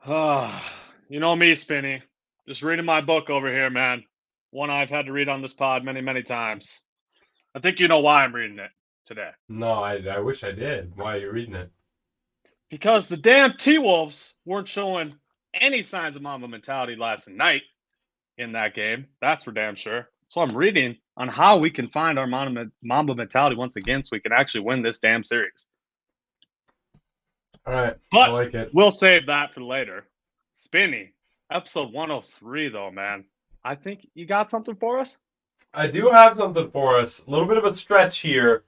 You know me, Spinny. Just reading my book over here, man. One I've had to read on this pod many, many times. I think you know why I'm reading it today. No, I wish I did. Why are you reading it? Because the damn T Wolves weren't showing any signs of Mamba mentality last night in that game. That's for damn sure. So I'm reading on how we can find our Mamba mentality once again so we can actually win this damn series. All right, I But like it. we'll save that for later. Spinny, episode 103, though, man. I think you got something for us? I do have something for us. A little bit of a stretch here.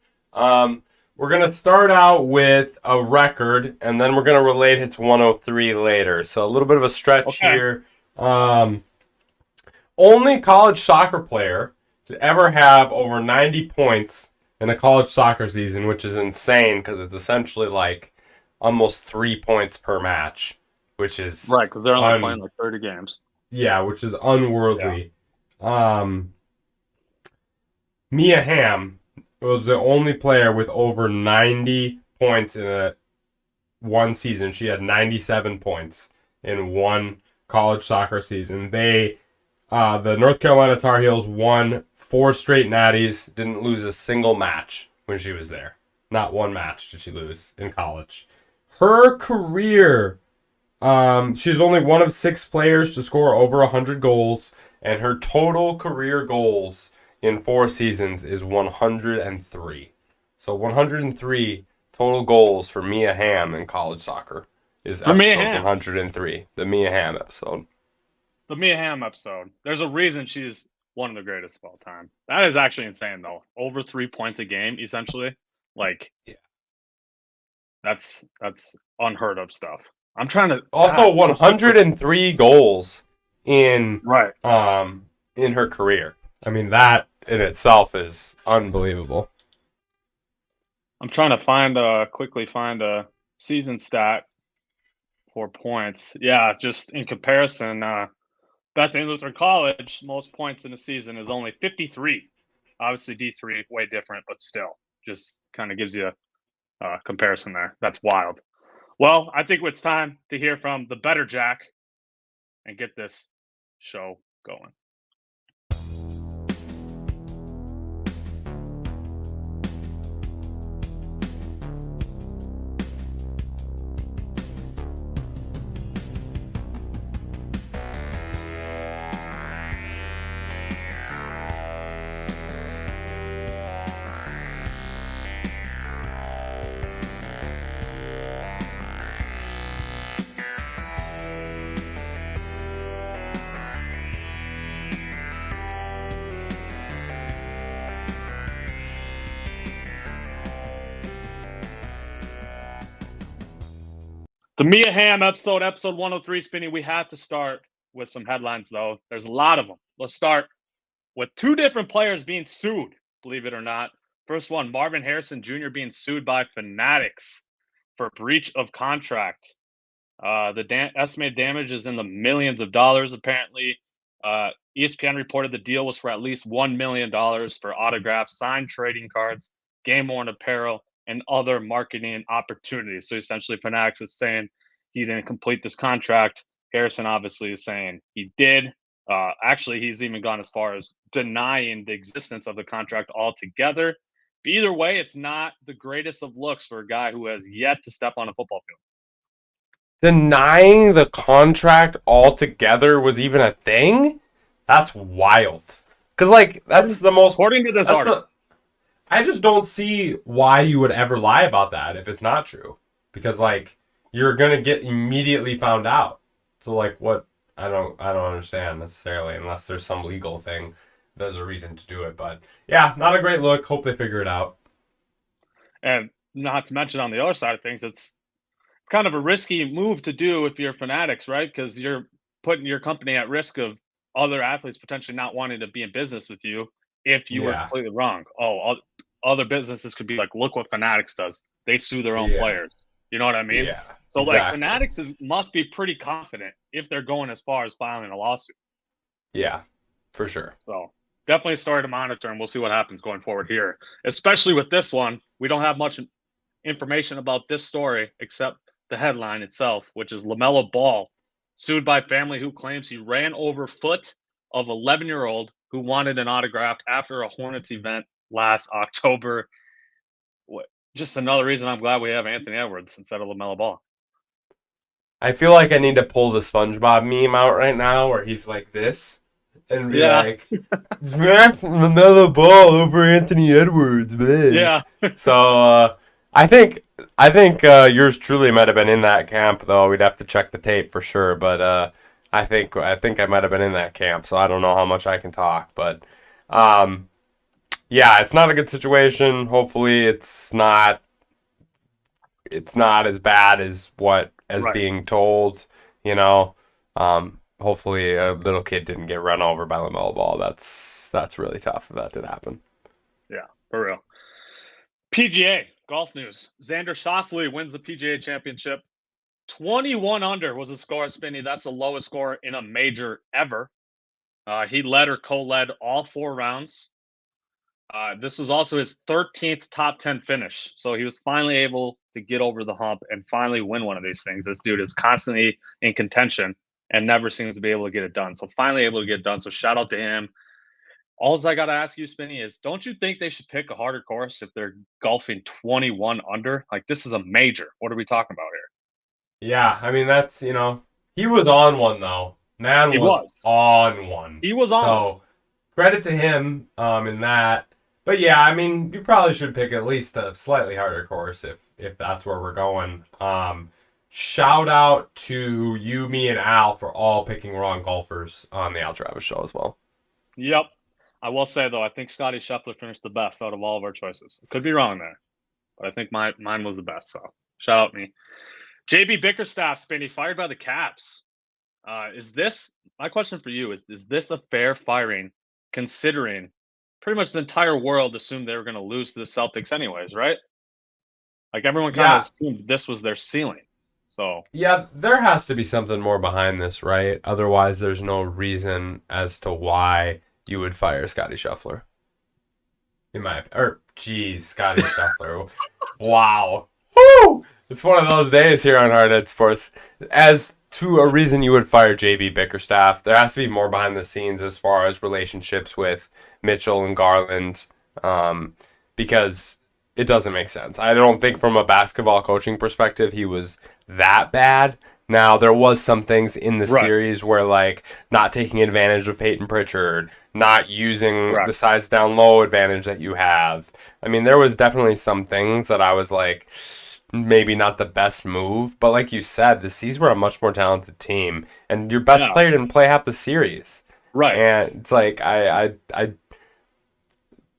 We're gonna start out with a record, and then we're gonna relate it to 103 later. So a little bit of a stretch Okay. here. Um, Only college soccer player to ever have over 90 points in a college soccer season, which is insane because it's essentially like almost 3 points per match, which is Right, because they're only playing un like 30 games. yeah, which is Yeah. unworldly. Um, Mia Hamm was the only player with over 90 points in a one season. She had 97 points in one college soccer season. The North Carolina Tar Heels won 4 straight natties, didn't lose a single match when she was there. Not one match did she lose in college. Her career, she's only one of 6 players to score over 100 goals, and her total career goals in 4 seasons is 103. So 103 total goals for Mia Hamm in college soccer is The Mia episode Hamm. 103, the Mia Hamm episode. The Mia Hamm episode. There's a reason she's one of the greatest of all time. That is actually insane, though. Over 3 points a game, essentially. Like, Yeah. that's unheard of stuff. I'm trying to Also God, I'm trying to 103 goals in right. um in her career. I mean that in itself is unbelievable. I'm trying to quickly find a season stat for points. Yeah, just in comparison, Bethany Lutheran College, most points in a season is only 53. Obviously, D3 way different, but still, just kind of gives you a comparison there. That's wild. Well, I think it's time to hear from the better Jack and get this show going. The Mia Hamm episode 103, Spinny. We have to start with some headlines, though. There's a lot of them. Let's start with two different players being sued, believe it or not. First one, Marvin Harrison Jr. being sued by Fanatics for breach of contract. The estimated damage is in the millions of dollars, apparently. ESPN reported the deal was for at least $1 million for autographs, signed trading cards, game worn apparel, and other marketing opportunities. So essentially, Fanatics is saying he didn't complete this contract. Harrison obviously is saying he did. Actually, he's even gone as far as denying the existence of the contract altogether. But either way, it's not the greatest of looks for a guy who has yet to step on a football field. Denying the contract altogether was even a thing? That's wild. Cuz like According to this that's article. the I just don't see why you would ever lie about that if it's not true. Because like you're going to get immediately found out. So like what I don't understand necessarily unless there's some legal thing. There's a reason to do it, but yeah, not a great look. Hope they figure it out. And not to mention on the other side of things, it's kind of a risky move to do if you're Fanatics, right? Because you're putting your company at risk of other athletes potentially not wanting to be in business with you if you were Yeah. completely wrong. Oh, other businesses could be like, look what Fanatics does. They sue their own Yeah. players. You know what I mean? Yeah. So like Exactly. Fanatics must be pretty confident if they're going as far as filing a lawsuit. Yeah. For sure. So definitely a story to monitor, and we'll see what happens going forward here. Especially with this one, we don't have much information about this story except the headline itself, which is LaMelo Ball sued by family who claims he ran over foot of 11-year-old who wanted an autograph after a Hornets event last October. Just another reason I'm glad we have Anthony Edwards instead of LaMelo Ball. I feel like I need to pull the SpongeBob meme out right now where he's like this and be like, "That's another ball over Anthony Edwards." Bleh. Yeah. So I think yours truly might have been in that camp, though. We'd have to check the tape for sure, but I think I might have been in that camp. So I don't know how much I can talk, but yeah, it's not a good situation. Hopefully, it's not as bad as Right. being told, you know. Hopefully a little kid didn't get run over by LaMelo Ball. That's really tough if that did happen. Yeah, for real. PGA golf news. Xander Schauffele wins the PGA Championship. 21 under was the score, Spinny. That's the lowest score in a major ever. He led or co-led all 4 rounds. This was also his 13th top 10 finish. So he was finally able to get over the hump and finally win one of these things. This dude is constantly in contention and never seems to be able to get it done. So finally able to get it done. So shout out to him. All I got to ask you, Spinny, is don't you think they should pick a harder course if they're golfing 21 under? Like, this is a major. What are we talking about here? Yeah, I mean, that's, he was on one, though. Man He was on one. He was on So, credit to him in that. But yeah, I mean, you probably should pick at least a slightly harder course if that's where we're going. Shout out to you, me, and Al for all picking wrong golfers on the Al Travis show as well. Yep. I will say, though, I think Scotty Scheffler finished the best out of all of our choices. Could be wrong there, but I think mine was the best. So shout out me. JB Bickerstaff, Spinny, fired by the Cavs. My question for you is this a fair firing considering pretty much the entire world assumed they were going to lose to the Celtics anyways, right? Like, everyone kind of assumed this was their ceiling. So yeah, there has to be something more behind this, right? Otherwise, there's no reason as to why you would fire Scotty Scheffler. Scotty Scheffler. Wow. Woo! It's one of those days here on Hardhead Sports. As to a reason you would fire JB Bickerstaff, there has to be more behind the scenes as far as relationships with Mitchell and Garland, because it doesn't make sense. I don't think from a basketball coaching perspective he was that bad. Now, there was some things in the series where, like, not taking advantage of Peyton Pritchard, not using the size down low advantage that you have. I mean, there was definitely some things that I was like, maybe not the best move. But like you said, the C's were a much more talented team. And your best player didn't play half the series. Right. And it's like,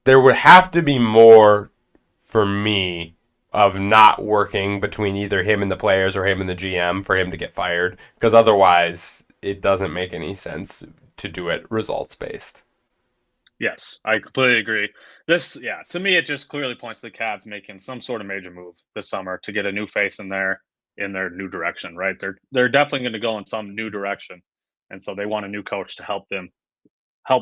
there would have to be more for me of not working between either him and the players or him and the GM for him to get fired, because otherwise it doesn't make any sense to do it results based. Yes, I completely agree. To me, it just clearly points to the Cavs making some sort of major move this summer to get a new face in their new direction, right? They're definitely going to go in some new direction, and so they want a new coach to help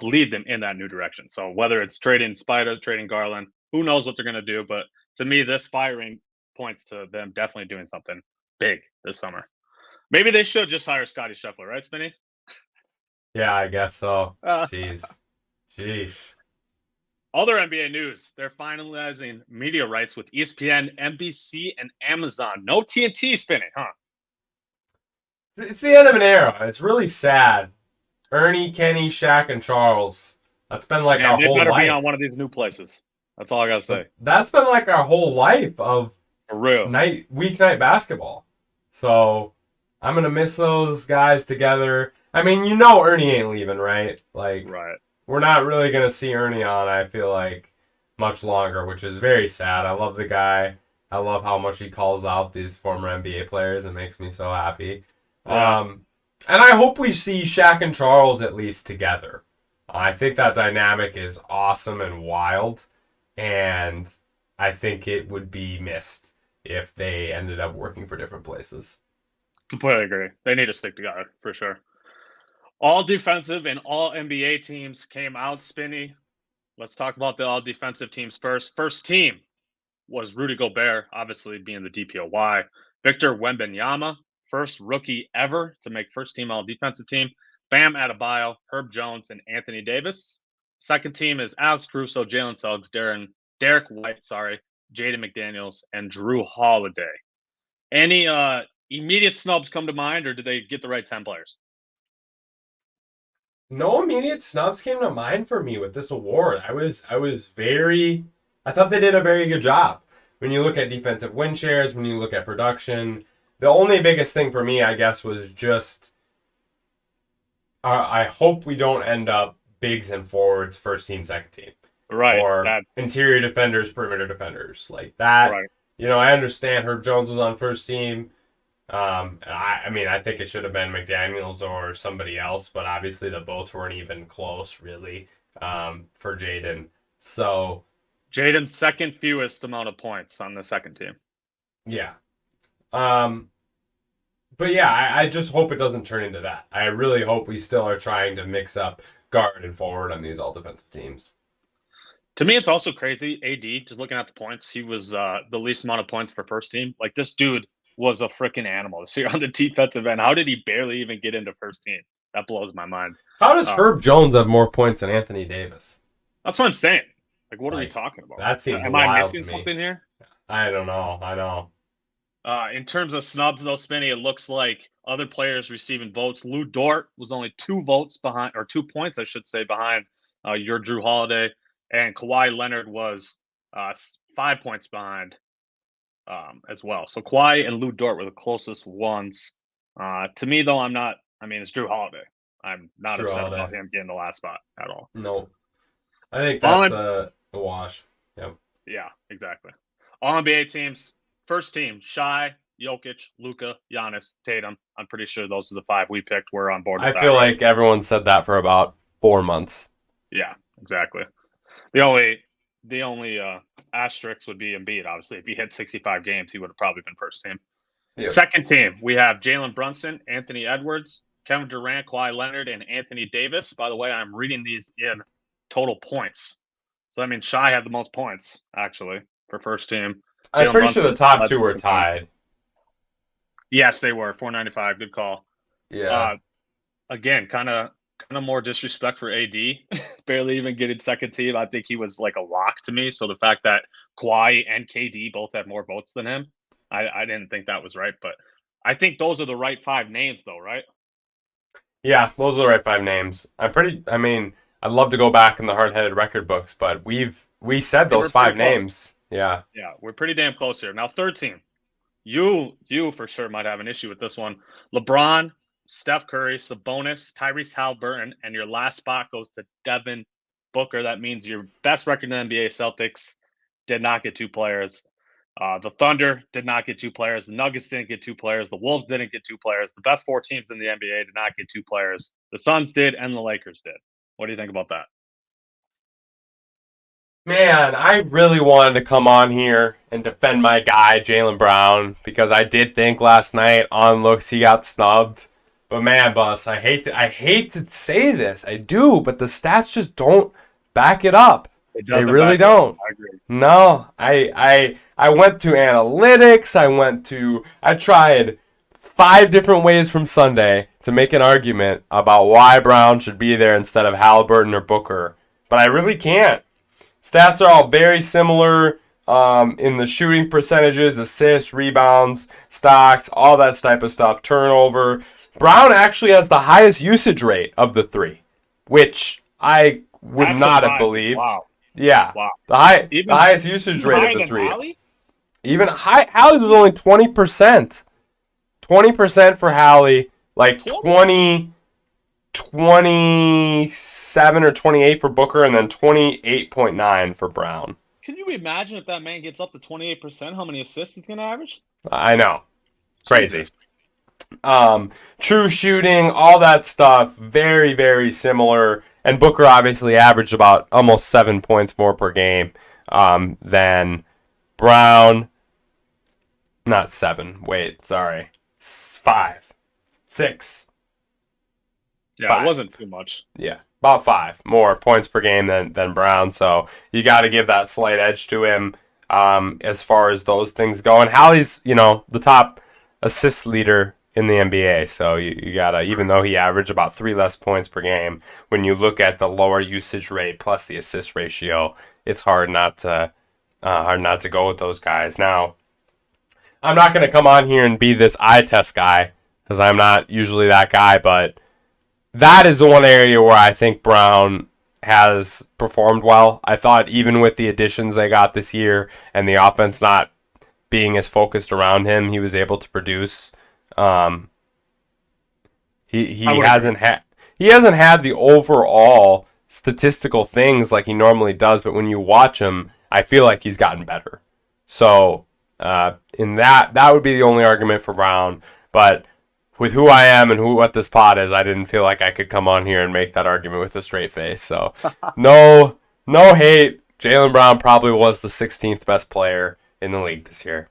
lead them in that new direction. So whether it's trading Spider, trading Garland, who knows what they're going to do, but to me, this firing points to them definitely doing something big this summer. Maybe they should just hire Scotty Scheffler, right, Spinny? Yeah, I guess so. Sheesh. Other NBA news, they're finalizing media rights with ESPN, NBC, and Amazon. No TNT, Spinny, huh? It's the end of an era. It's really sad. Ernie, Kenny, Shaq, and Charles. That's been like our whole life. They better be on one of these new places. That's all I gotta say. That's been like our whole life of weeknight basketball. So I'm gonna miss those guys together. I mean, Ernie ain't leaving, right? Like, we're not really gonna see Ernie on, I feel like, much longer, which is very sad. I love the guy. I love how much he calls out these former NBA players. It makes me so happy. And I hope we see Shaq and Charles at least together. I think that dynamic is awesome and wild. And I think it would be missed if they ended up working for different places. Completely agree. They need to stick together, for sure. All defensive and all NBA teams came out, Spinny. Let's talk about the all defensive teams first. First team was Rudy Gobert, obviously being the DPOY. Victor Wembanyama, first rookie ever to make first team all defensive team. Bam Adebayo, Herb Jones, and Anthony Davis. Second team is Alex Caruso, Jalen Suggs, Derek White, Jaden McDaniels, and Drew Holiday. Any immediate snubs come to mind, or did they get the right 10 players? No immediate snubs came to mind for me with this award. I thought they did a very good job. When you look at defensive win shares, when you look at production, the only biggest thing for me, I guess, was just I hope we don't end up bigs and forwards, first team, second team. Right. Or interior defenders, perimeter defenders. Like that. Right. I understand Herb Jones was on first team. I think it should have been McDaniels or somebody else, but obviously the votes weren't even close, really, for Jaden. So Jaden's second fewest amount of points on the second team. Yeah. But yeah, I just hope it doesn't turn into that. I really hope we still are trying to mix up guard and forward on these all-defensive teams. To me, it's also crazy. AD, just looking at the points, he was the least amount of points for first team. Like, this dude was a freaking animal this year on the defensive end. How did he barely even get into first team? That blows my mind. How does Herb Jones have more points than Anthony Davis? That's what I'm saying. Like, what are we talking about? That seems Am wild I missing to me. something here? I don't know. I know. In terms of snubs, though, Spinny, it looks like other players receiving votes. Lou Dort was only 2 points, I should say, behind your Drew Holiday. And Kawhi Leonard was 5 points behind as well. So Kawhi and Lou Dort were the closest ones. To me, though, it's Drew Holiday. I'm not upset about him getting the last spot at all. No. I think that's a wash. Yep. Yeah, exactly. All NBA teams. First team, Shai, Jokic, Luka, Giannis, Tatum. I'm pretty sure those are the 5 we picked. We're on board with that. I feel like everyone said that for about 4 months. Yeah, exactly. The only asterisk would be Embiid, obviously. If he hit 65 games, he would have probably been first team. Yep. Second team, we have Jalen Brunson, Anthony Edwards, Kevin Durant, Kawhi Leonard, and Anthony Davis. By the way, I'm reading these in total points. So, Shai had the most points, actually, for first team. I'm pretty sure the top 2 were tied. Yes, they were. 495. Good call. Yeah. Again, kind of more disrespect for AD. Barely even getting second team. I think he was like a lock to me. So the fact that Kawhi and KD both had more votes than him, I didn't think that was right. But I think those are the right 5 names, though, right? Yeah, those are the right 5 names. I'd love to go back in the hard-headed record books, but we said those 5 names. Yeah. Yeah, we're pretty damn close here. Now, third team. You for sure might have an issue with this one. LeBron, Steph Curry, Sabonis, Tyrese Halliburton, and your last spot goes to Devin Booker. That means your best record in the NBA, Celtics, did not get 2 players. The Thunder did not get 2 players. The Nuggets didn't get 2 players. The Wolves didn't get 2 players. The best 4 teams in the NBA did not get 2 players. The Suns did, and the Lakers did. What do you think about that? Man, I really wanted to come on here and defend my guy, Jaylen Brown, because I did think last night on looks he got snubbed. But man, Bus, I hate to say this. I do, but the stats just don't back it up. They really don't. I agree. No, I went to analytics. I tried 5 different ways from Sunday to make an argument about why Brown should be there instead of Halliburton or Booker. But I really can't. Stats are all very similar in the shooting percentages, assists, rebounds, stocks, all that type of stuff, turnover. Brown actually has the highest usage rate of the 3, which I would not have believed. Wow. Yeah. Wow. The highest usage rate of the 3. Hallie? Even Hallie's was only 20%. 20% for Hallie, like 27 or 28 for Booker, and then 28.9 for Brown. Can you imagine if that man gets up to 28%, how many assists he's going to average? I know. Crazy. True shooting, all that stuff, very, very similar. And Booker obviously averaged about almost 7 points more per game than Brown. Not 7. Wait, sorry. 5. 6. Yeah, 5. It wasn't too much. Yeah, about 5 more points per game than Brown. So you got to give that slight edge to him as far as those things go. And Hallie's, the top assist leader in the NBA. So you gotta, even though he averaged about 3 less points per game, when you look at the lower usage rate plus the assist ratio, it's hard not to go with those guys. Now, I'm not gonna come on here and be this eye test guy because I'm not usually that guy, but that is the one area where I think Brown has performed well. I thought even with the additions they got this year and the offense not being as focused around him, he was able to produce. Um, he hasn't had the overall statistical things like he normally does, but when you watch him, I feel like he's gotten better. So in that would be the only argument for Brown. But with who I am and what this pod is, I didn't feel like I could come on here and make that argument with a straight face. So no hate. Jaylen Brown probably was the 16th best player in the league this year.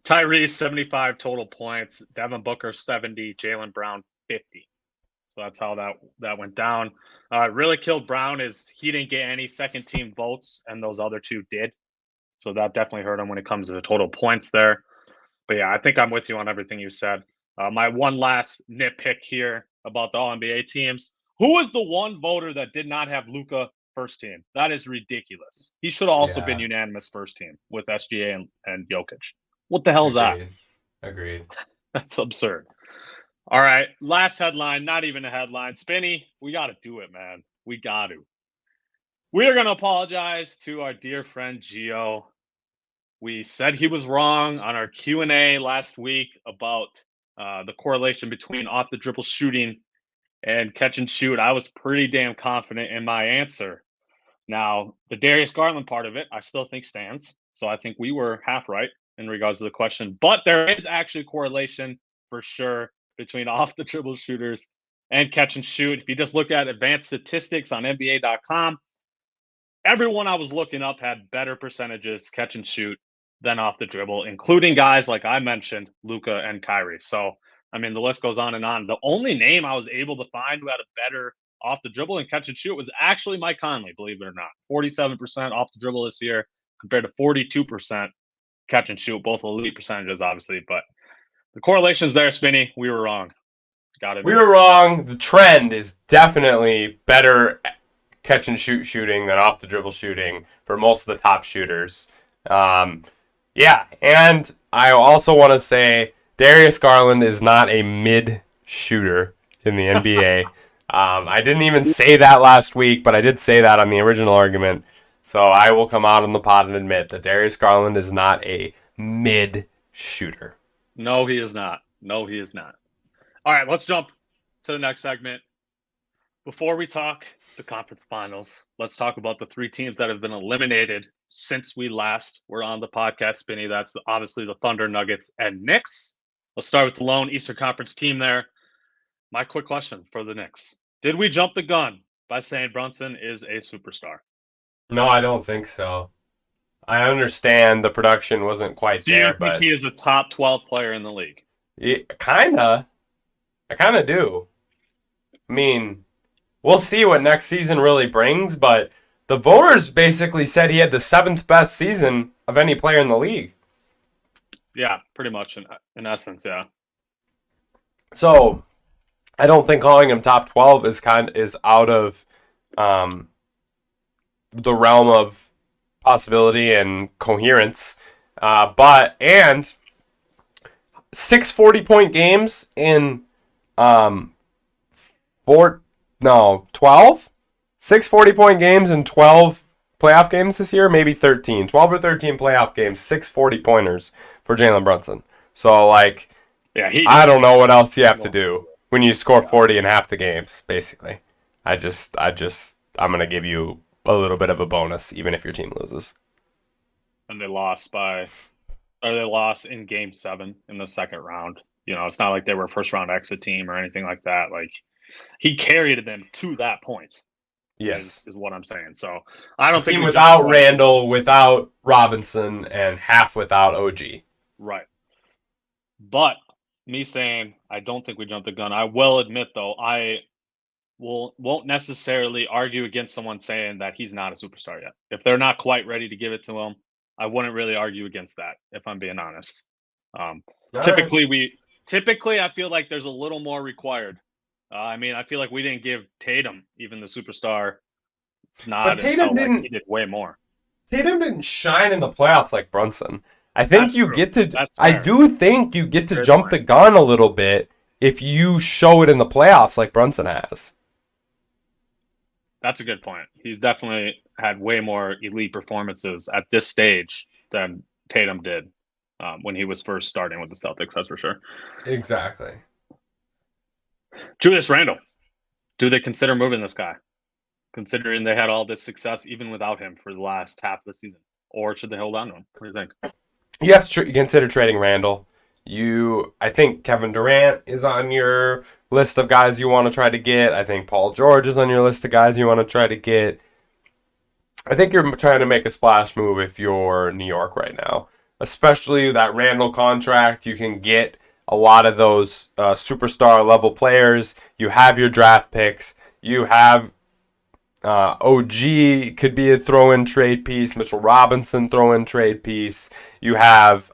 Tyrese, 75 total points. Devin Booker, 70. Jaylen Brown, 50. So that's how that went down. Really killed Brown is he didn't get any second-team votes, and those other two did. So that definitely hurt him when it comes to the total points there. But yeah, I think I'm with you on everything you said. My one last nitpick here about the All-NBA teams. Who was the one voter that did not have Luka first team? That is ridiculous. He should have also been unanimous first team with SGA and Jokic. What the hell is that? Agreed. That's absurd. All right, last headline, not even a headline. Spinny, we got to do it, man. We got to. We are going to apologize to our dear friend Gio. We said he was wrong on our Q&A last week about the correlation between off the dribble shooting and catch and shoot. I was pretty damn confident in my answer. Now, the Darius Garland part of it, I still think stands. So I think we were half right in regards to the question. But there is actually a correlation for sure between off the dribble shooters and catch and shoot. If you just look at advanced statistics on NBA.com, everyone I was looking up had better percentages catch and shoot than off the dribble, including guys like I mentioned, Luka and Kyrie. So, I mean, the list goes on and on. The only name I was able to find who had a better off the dribble and catch and shoot was actually Mike Conley, believe it or not. 47% off the dribble this year compared to 42% catch and shoot, both elite percentages, obviously. But the correlation's there, Spinny. We were wrong. We were wrong. The trend is definitely better catch and shoot shooting than off the dribble shooting for most of the top shooters. Yeah, and I also want to say Darius Garland is not a mid shooter in the NBA. I didn't even say that last week, but I did say that on the original argument. So I will come out on the pod and admit that Darius Garland is not a mid shooter. No, he is not. No, he is not. All right, let's jump to the next segment. Before we talk the conference finals, let's talk about the three teams that have been eliminated since we last were on the podcast, Spinny. That's obviously the Thunder, Nuggets, and Knicks. Let's start with the lone Eastern Conference team there. My quick question for the Knicks. Did we jump the gun by saying Brunson is a superstar? No, I don't think so. I understand the production wasn't quite there, but... Do you think he is a top 12 player in the league? Kinda. I kind of do. I mean, we'll see what next season really brings, but the voters basically said he had the 7th best season of any player in the league. Yeah, pretty much in essence, yeah. So, I don't think calling him top 12 is out of the realm of possibility and coherence. But 6 40-point games in 12? 6 40-point games in 12 playoff games this year, maybe 13. 12 or 13 playoff games, 6 40-pointers for Jalen Brunson. So, like, yeah, I don't know what else you have to do when you score 40 in half the games, basically. I'm going to give you a little bit of a bonus, even if your team loses. And they lost in Game 7 in the second round. You know, it's not like they were a first-round exit team or anything like that. Like, he carried them to that point. Yes. Is what I'm saying. So, I don't think... without Randall, without Robinson, and half without OG. Right. But me saying I don't think we jumped the gun, I will admit, though, I won't necessarily argue against someone saying that he's not a superstar yet. If they're not quite ready to give it to him, I wouldn't really argue against that, if I'm being honest. Typically, typically I feel like there's a little more required. I mean, I feel like we didn't give Tatum even the superstar But nod and felt like he did way more. Tatum didn't shine in the playoffs like Brunson. That's true. That's I fair. do think you get to Good jump point. the gun a little bit if you show it in the playoffs like Brunson has. That's a good point. He's definitely had way more elite performances at this stage than Tatum did when he was first starting with the Celtics. That's for sure. Exactly. Julius Randle. Do they consider moving this guy, considering they had all this success even without him for the last half of the season? Or should they hold on to him? What do you think? You have to consider trading Randall. I think Kevin Durant is on your list of guys you want to try to get. I think Paul George is on your list of guys you want to try to get. I think you're trying to make a splash move if you're New York right now, especially that Randall contract. You can get a lot of those superstar level players. You have your draft picks. You have OG could be a throw-in trade piece. Mitchell Robinson throw-in trade piece. You have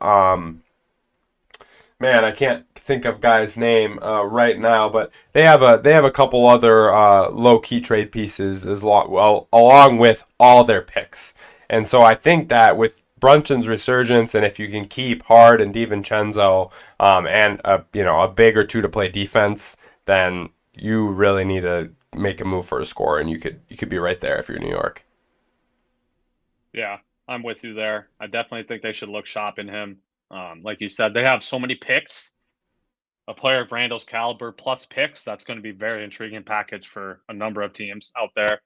I can't think of guy's name right now, but they have a couple other low-key trade pieces along with all their picks. And so I think that with Brunson's resurgence, and if you can keep Hart and DiVincenzo and a big or two to play defense, then you really need to make a move for a score, and you could be right there if you're New York. Yeah, I'm with you there. I definitely think they should look shop in him. Like you said, they have so many picks. A player of Randall's caliber plus picks, that's going to be a very intriguing package for a number of teams out there.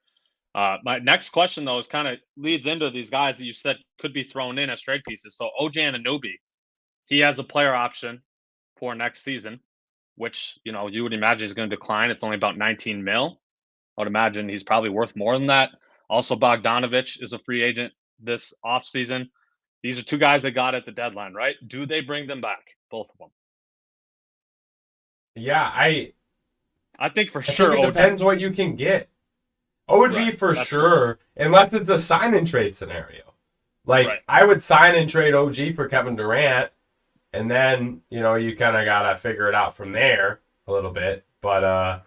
My next question, though, is kind of leads into these guys that you said could be thrown in as trade pieces. So OJ Anunoby, he has a player option for next season, which, you would imagine is going to decline. It's only about 19 mil. I would imagine he's probably worth more than that. Also, Bogdanovich is a free agent this offseason. These are two guys that got at the deadline, right? Do they bring them back? Both of them. Yeah, I think for think sure. it depends what you can get. OG Right, for that's sure, unless it's a sign and trade scenario. Like Right. I would sign and trade OG for Kevin Durant, and then you kind of gotta figure it out from there a little bit. But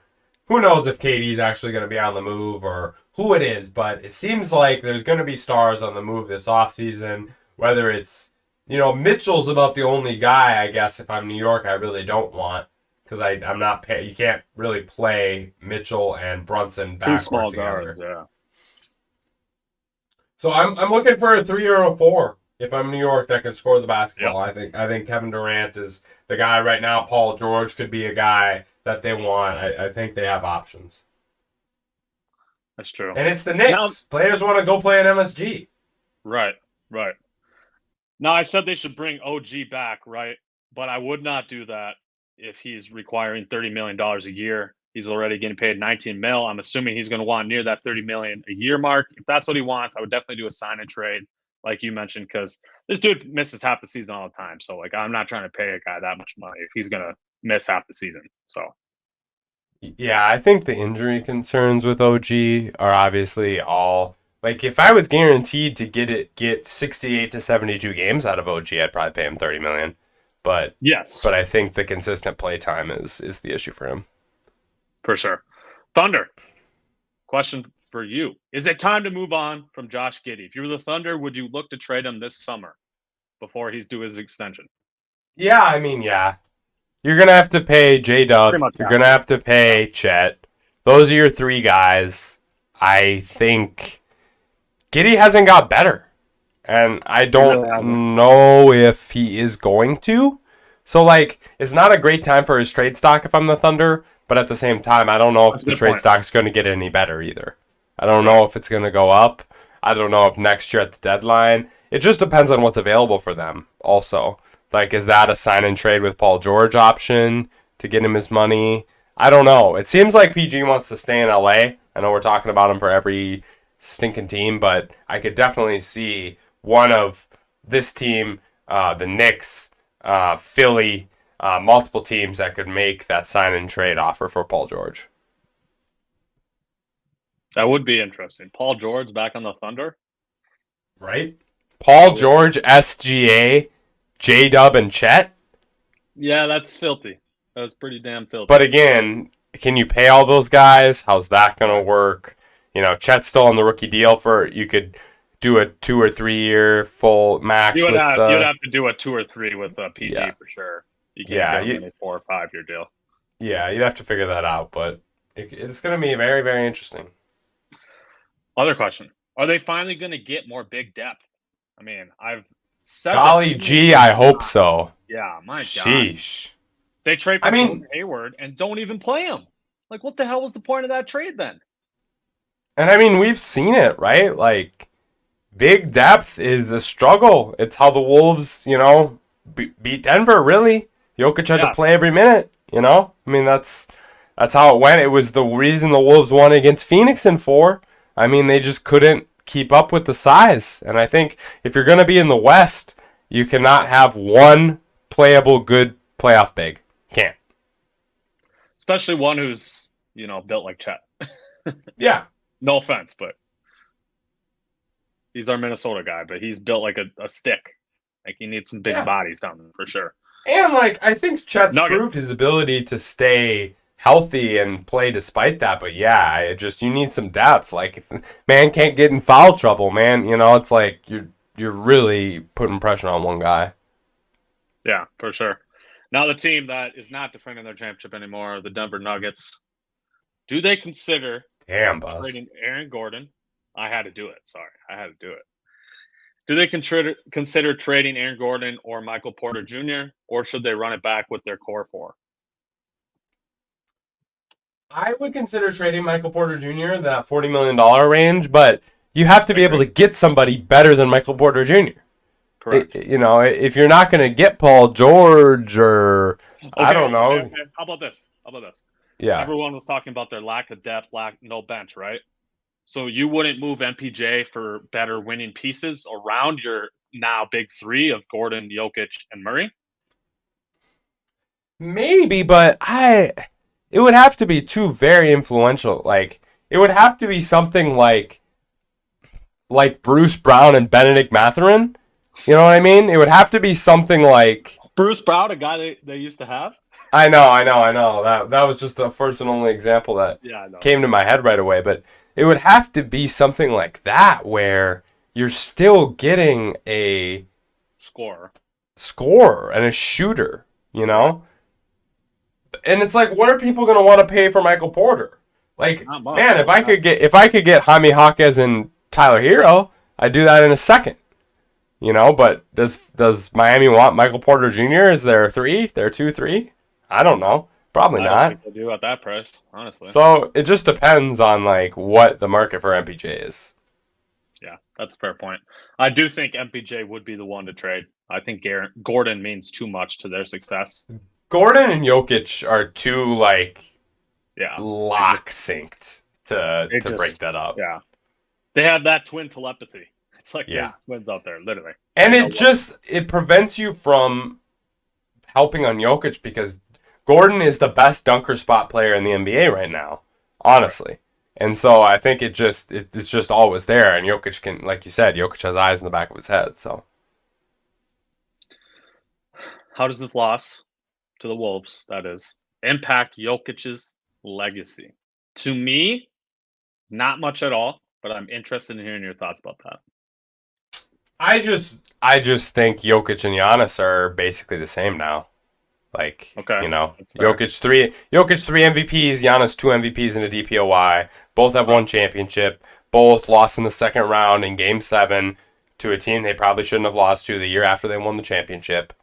who knows if KD's actually going to be on the move or who it is? But it seems like there's going to be stars on the move this offseason. Whether it's Mitchell's about the only guy, I guess, if I'm New York, I really don't want. Because I'm not you can't really play Mitchell and Brunson Two backcourt small together. guards, yeah. So I'm looking for a 3 or a 4 if I'm New York that can score the basketball. Yep. I think Kevin Durant is the guy right now. Paul George could be a guy that they want. I think they have options. That's true. And it's the Knicks. Players want to go play at MSG. Right. Now, I said they should bring OG back, right? But I would not do that if he's requiring $30 million a year. He's already getting paid 19 mil. I'm assuming he's going to want near that 30 million a year mark. If that's what he wants, I would definitely do a sign and trade, like you mentioned, because this dude misses half the season all the time. So, I'm not trying to pay a guy that much money if he's going to miss half the season. So, yeah, I think the injury concerns with OG are obviously all like if I was guaranteed to get 68 to 72 games out of OG, I'd probably pay him 30 million. But yes. But I think the consistent play time is the issue for him. For sure. Thunder. Question for you. Is it time to move on from Josh Giddey? If you were the Thunder, would you look to trade him this summer before he's due his extension? Yeah, I mean, yeah. You're going to have to pay J-Dub. You're going to have to pay Chet. Those are your 3 guys. I think Giddey hasn't got better. And I don't know if he is going to. So, it's not a great time for his trade stock if I'm the Thunder. But at the same time, I don't know if the trade stock is going to get any better either. I don't know if it's going to go up. I don't know if next year at the deadline. It just depends on what's available for them also. Is that a sign and trade with Paul George option to get him his money? I don't know. It seems like PG wants to stay in LA. I know we're talking about him for every stinking team, but I could definitely see one of this team, the Knicks, Philly, multiple teams that could make that sign and trade offer for Paul George. That would be interesting. Paul George back on the Thunder? Right? Paul George, SGA, J-Dub, and Chet? Yeah, that's filthy. That was pretty damn filthy. But again, can you pay all those guys? How's that going to work? Chet's still on the rookie deal you could do a 2 or 3 year full max you'd with. have to do a 2 or 3 with a PG Yeah. for sure. You can't Yeah, give him any 4 or 5 year deal. Yeah, you'd have to figure that out, but it's going to be very, very interesting. Other question: are they finally going to get more big depth? I mean, I've said Golly gee, I hope so. Yeah, my Sheesh. God. They trade for Gordon Hayward and don't even play him. Like, what the hell was the point of that trade then? And I mean, we've seen it, right? Like, big depth is a struggle. It's how the Wolves, beat Denver, really. Jokic had to play every minute, I mean, that's how it went. It was the reason the Wolves won against Phoenix in 4. I mean, they just couldn't keep up with the size. And I think if you're going to be in the West, you cannot have one playable good playoff big. Can't. Especially one who's, built like Chet. Yeah. No offense, but he's our Minnesota guy, but he's built like a stick. Like, he needs some big bodies down there for sure. And, I think Chet's proved his ability to stay healthy and play despite that. But, yeah, you need some depth. Like, if man can't get in foul trouble, man, it's like you're really putting pressure on one guy. Yeah, for sure. Now the team that is not defending their championship anymore, the Denver Nuggets, do they consider trading Aaron Gordon? I had to do it. Sorry, I had to do it. Do they consider trading Aaron Gordon or Michael Porter Jr., or should they run it back with their core 4? I would consider trading Michael Porter Jr. that $40 million range, but you have to be able to get somebody better than Michael Porter Jr. Correct. If you're not going to get Paul George or I don't know. Okay. How about this? Yeah. Everyone was talking about their lack of depth, no bench, right? So you wouldn't move MPJ for better winning pieces around your now big 3 of Gordon, Jokic, and Murray? Maybe, but it would have to be 2 very influential. Like, it would have to be something like Bruce Brown and Benedict Mathurin. You know what I mean? It would have to be something like Bruce Brown, a guy they used to have. I know. That was just the first and only example that came to my head right away. But it would have to be something like that where you're still getting a scorer and a shooter, And it's like, what are people going to want to pay for Michael Porter? Like, man, if I could get Jaime Jaquez and Tyler Hero, I'd do that in a second. But does Miami want Michael Porter Jr.? Is there 3? There 2, 3? I don't know. Probably not. I don't think they do at that price, honestly. So it just depends on what the market for MPJ is. Yeah, that's a fair point. I do think MPJ would be the one to trade. I think Gordon means too much to their success. Gordon and Jokic are too lock synced to break that up. Yeah, they have that twin telepathy. It's like twins out there, literally. And it prevents you from helping on Jokic because Gordon is the best dunker spot player in the NBA right now, honestly. Right. And so I think it's just always there. And Jokic can, like you said, Jokic has eyes in the back of his head. So how does this loss to the Wolves, that is, impact Jokic's legacy? To me, not much at all, but I'm interested in hearing your thoughts about that. I just think Jokic and Giannis are basically the same now. Jokic three MVPs, Giannis 2 MVPs in a DPOY. Both have won championship. Both lost in the second round in Game 7 to a team they probably shouldn't have lost to the year after they won the championship.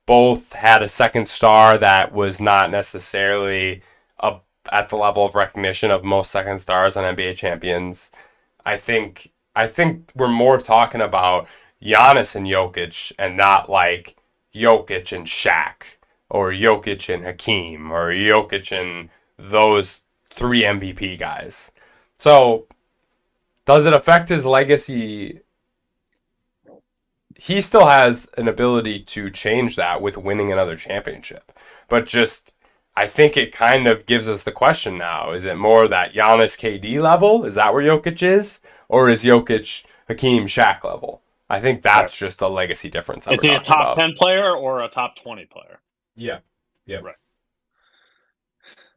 Both had a second star that was not necessarily at the level of recognition of most second stars on NBA champions. I think we're more talking about Giannis and Jokic and not like Jokic and Shaq or Jokic and Hakeem or Jokic and those 3 MVP guys. So does it affect his legacy? He still has an ability to change that with winning another championship. But I think it kind of gives us the question now. Is it more that Giannis KD level? Is that where Jokic is? Or is Jokic Hakeem Shaq level? I think that's just the legacy difference that Is we're he a talking top about. 10 player or a top 20 player? Yeah. Yeah. Right.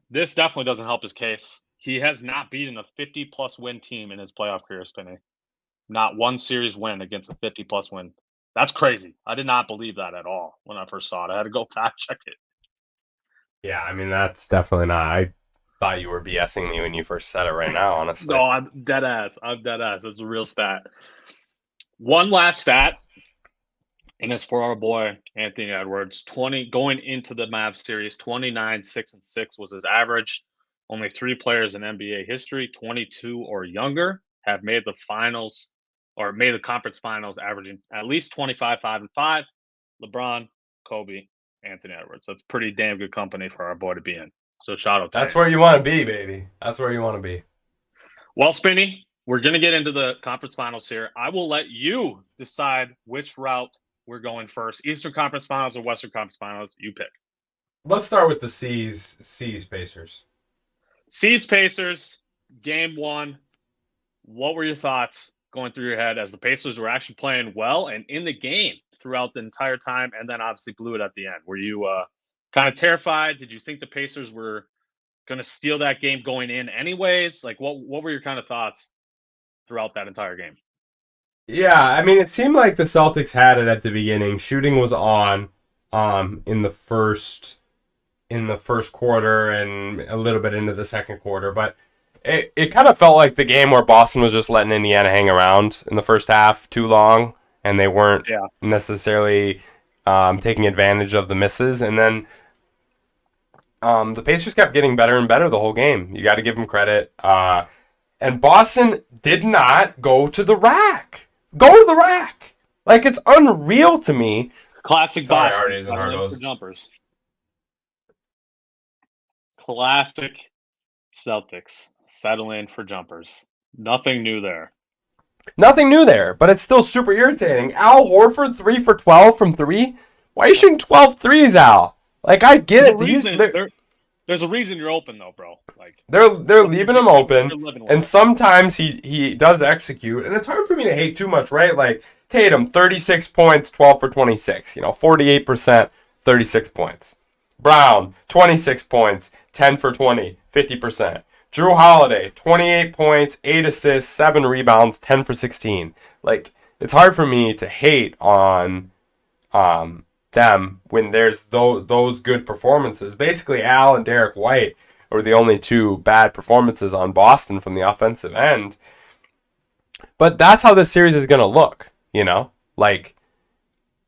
This definitely doesn't help his case. He has not beaten a 50-plus win team in his playoff career, Spinny. Not one series win against a 50-plus win. That's crazy. I did not believe that at all when I first saw it. I had to go fact check it. Yeah, I mean, that's definitely not. I thought you were BSing me when you first said it right now, honestly. No, I'm dead ass. I'm dead ass. It's a real stat. One last stat, and it's for our boy Anthony Edwards. 20 going into the Mavs series, 29, 6-6 was his average. Only 3 players in NBA history, 22 or younger, have made the finals or made the conference finals averaging at least 25, 5-5. LeBron, Kobe, Anthony Edwards. That's pretty damn good company for our boy to be in. So shout out to That's him. where you want to be, baby. That's where you want to be. Well, Spinny, we're going to get into the conference finals here. I will let you decide which route we're going first. Eastern Conference Finals or Western Conference Finals. You pick. Let's start with the C's Pacers. C's Pacers, game 1. What were your thoughts going through your head as the Pacers were actually playing well and in the game throughout the entire time and then obviously blew it at the end? Were you kind of terrified? Did you think the Pacers were going to steal that game going in anyways? Like, what were your kind of thoughts throughout that entire game? Yeah, I mean, it seemed like the Celtics had it at the beginning. Shooting was on, in the first quarter and a little bit into the second quarter, but it kind of felt like the game where Boston was just letting Indiana hang around in the first half too long, and they weren't necessarily taking advantage of the misses. And then the Pacers kept getting better and better the whole game. You got to give them credit. And Boston did not go to the rack. Go to the rack. Like, it's unreal to me. Classic Sorry, Boston. Arties and Settling Hardos. for jumpers. Classic Celtics. Settling for jumpers. Nothing new there. Nothing new there, but it's still super irritating. Al Horford, 3 for 12 from 3? Why are you shooting 12 threes, Al? Like, I get it. There's a reason you're open, though, bro. Like, they're leaving him open, and well. sometimes he does execute, and it's hard for me to hate too much, right? Like, Tatum, 36 points, 12 for 26, 48%, 36 points. Brown, 26 points, 10 for 20, 50%. Drew Holiday, 28 points, 8 assists, 7 rebounds, 10 for 16. Like, it's hard for me to hate on them when there's those good performances. Basically, Al and Derek White were the only 2 bad performances on Boston from the offensive end. But that's how this series is going to look, Like,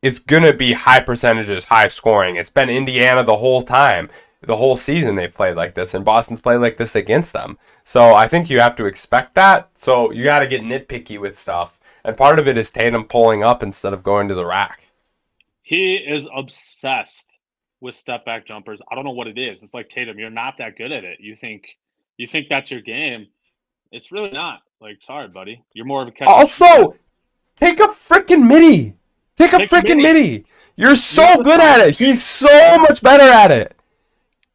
it's going to be high percentages, high scoring. It's been Indiana the whole time. The whole season they've played like this, and Boston's played like this against them. So I think you have to expect that. So you got to get nitpicky with stuff. And part of it is Tatum pulling up instead of going to the rack. He is obsessed with step back jumpers. I don't know what it is. It's like, Tatum, you're not that good at it. You think that's your game. It's really not. Like, sorry, buddy. You're more of a catch. Also, take a freaking midi. Take a freaking midi. You're so good at it. He's so much better at it.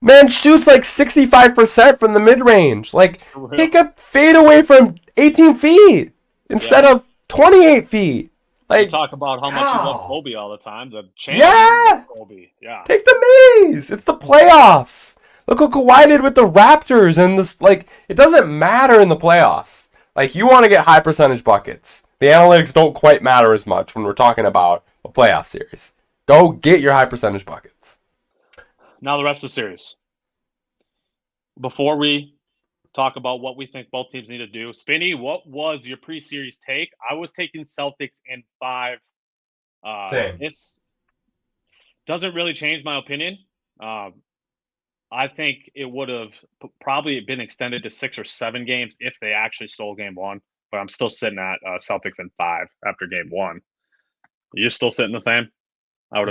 Man shoots like 65% from the mid-range. Like, take a fade away from 18 feet instead of 28 feet. Like, you talk about how much you love Kobe all the time. The champion Kobe. Yeah. Take the middies. It's the playoffs. Look what Kawhi did with the Raptors. And this, like, it doesn't matter in the playoffs. Like, you want to get high percentage buckets. The analytics don't quite matter as much when we're talking about a playoff series. Go get your high percentage buckets. Now the rest of the series. Before we talk about what we think both teams need to do, Spinny, what was your pre-series take? I was taking Celtics in 5. Same. This doesn't really change my opinion. I think it would have probably been extended to 6 or 7 games if they actually stole game 1. But I'm still sitting at Celtics in 5 after game 1. You're still sitting the same? I